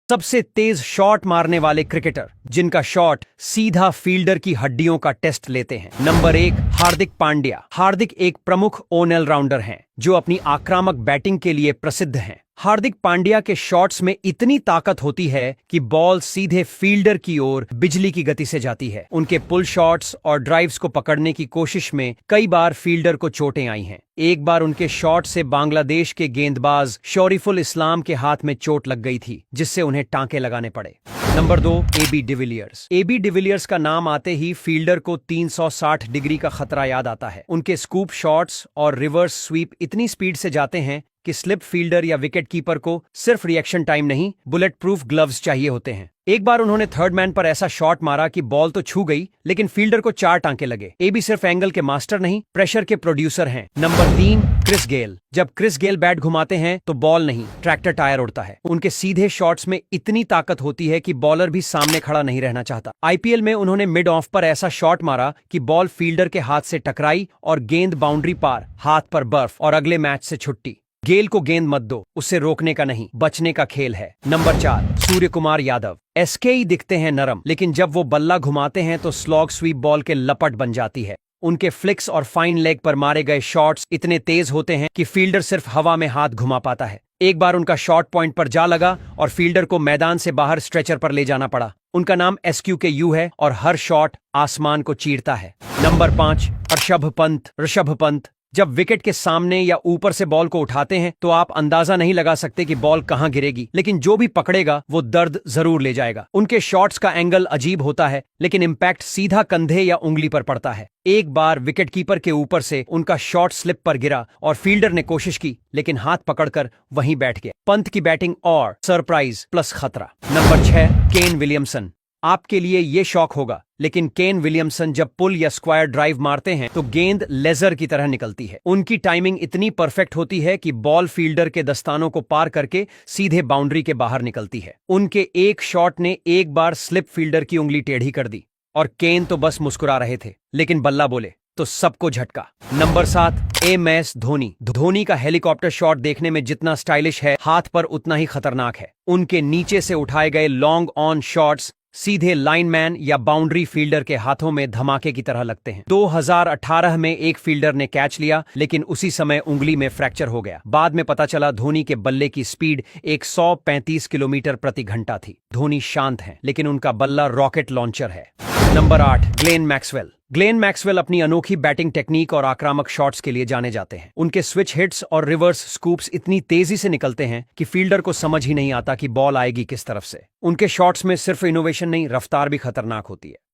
सबसे तेज शॉट मारने वाले क्रिकेटर जिनका शॉट सीधा फील्डर की हड्डियों का टेस्ट लेते हैं। नंबर 1, हार्दिक पांड्या। हार्दिक एक प्रमुख ऑलराउंडर हैं जो अपनी आक्रामक बैटिंग के लिए प्रसिद्ध हैं। हार्दिक पांड्या के शॉट्स में इतनी ताकत होती है कि बॉल सीधे फील्डर की ओर बिजली की गति से जाती है। उनके पुल शॉट्स और ड्राइव्स को पकड़ने की कोशिश में कई बार फील्डर को चोटें आई हैं। एक बार उनके शॉट से बांग्लादेश के गेंदबाज शरीफुल इस्लाम के हाथ में चोट लग गई थी, जिससे उन्हें टांके लगाने पड़े। Number 2, A B de Villiers. A B de Villiers का नाम आते ही फील्डर को 360 डिग्री का खतरा याद आता है। उनके स्कूप शॉट्स और रिवर्स स्वीप इतनी स्पीड से जाते हैं कि स्लिप फील्डर या विकेट कीपर को सिर्फ रिएक्शन टाइम नहीं, बुलेट प्रूफ ग्लव्स चाहिए होते हैं। एक बार उन्होंने थर्ड मैन पर ऐसा शॉट मारा कि बॉल तो छू गई, लेकिन फील्डर को 4 टांके लगे। एबी सिर्फ एंगल के मास्टर नहीं, प्रेशर के प्रोड्यूसर हैं। Number 3, Chris Gayle. जब क्रिस गेल बैट घुमाते हैं तो बॉल नहीं, ट्रैक्टर टायर उड़ता है। उनके सीधे शॉट्स में इतनी ताकत होती है कि बॉलर भी सामने खड़ा नहीं रहना चाहता। आईपीएल में उन्होंने मिड ऑफ पर ऐसा शॉट मारा कि बॉल फील्डर के हाथ से टकराई और गेंद बाउंड्री पार, हाथ पर बर्फ और अगले मैच से छुट्टी। गेल को गेंद मत दो, उसे रोकने का नहीं, बचने का खेल है। नंबर 4, सूर्य कुमार यादव। एसके ही दिखते हैं नरम, लेकिन जब वो बल्ला घुमाते हैं तो स्लॉग स्वीप बॉल के लपट बन जाती है। उनके फ्लिक्स और फाइन लेग पर मारे गए शॉट्स इतने तेज होते हैं कि फील्डर सिर्फ हवा में हाथ घुमा पाता है। एक बार उनका शॉट पॉइंट पर जा लगा और फील्डर को मैदान से बाहर स्ट्रेचर पर ले जाना पड़ा। उनका नाम SQKU है और हर शॉट आसमान को चीरता है। नंबर 5, ऋषभ पंत। जब विकेट के सामने या ऊपर से बॉल को उठाते हैं तो आप अंदाजा नहीं लगा सकते कि बॉल कहां गिरेगी, लेकिन जो भी पकड़ेगा वो दर्द जरूर ले जाएगा। उनके शॉट्स का एंगल अजीब होता है, लेकिन इंपैक्ट सीधा कंधे या उंगली पर पड़ता है। एक बार विकेट कीपर के ऊपर से उनका शॉट स्लिप पर गिरा और फील्डर ने कोशिश की, लेकिन हाथ पकड़कर वहीं बैठ गया। पंत की बैटिंग और सरप्राइज प्लस खतरा। Number 6, Kane Williamson. आपके लिए ये शौक होगा, लेकिन केन विलियमसन जब पुल या स्क्वायर ड्राइव मारते हैं तो गेंद लेजर की तरह निकलती है। उनकी टाइमिंग इतनी परफेक्ट होती है कि बॉल फील्डर के दस्तानों को पार करके सीधे बाउंड्री के बाहर निकलती है। उनके एक शॉट ने एक बार स्लिप फील्डर की उंगली टेढ़ी कर दी और केन तो बस मुस्कुरा रहे थे, लेकिन बल्ला बोले तो सबको झटका। Number 7, MS Dhoni. धोनी का हेलीकॉप्टर शॉट देखने में जितना स्टाइलिश है, हाथ पर उतना ही खतरनाक है। उनके नीचे से उठाए गए लॉन्ग ऑन शॉट्स सीधे लाइनमैन या बाउंड्री फील्डर के हाथों में धमाके की तरह लगते हैं। 2018 में एक फील्डर ने कैच लिया, लेकिन उसी समय उंगली में फ्रैक्चर हो गया। बाद में पता चला धोनी के बल्ले की स्पीड 135 किलोमीटर प्रति घंटा थी। धोनी शांत हैं, लेकिन उनका बल्ला रॉकेट लॉन्चर है। Number 8, Glenn Maxwell. Glenn Maxwell अपनी अनोखी बैटिंग टेक्निक और आक्रामक शॉट्स के लिए जाने जाते हैं। उनके स्विच हिट्स और रिवर्स स्कूप्स इतनी तेजी से निकलते हैं कि फील्डर को समझ ही नहीं आता कि बॉल आएगी किस तरफ से। उनके शॉट्स में सिर्फ इनोवेशन नहीं, रफ्तार भी खतरनाक होती है।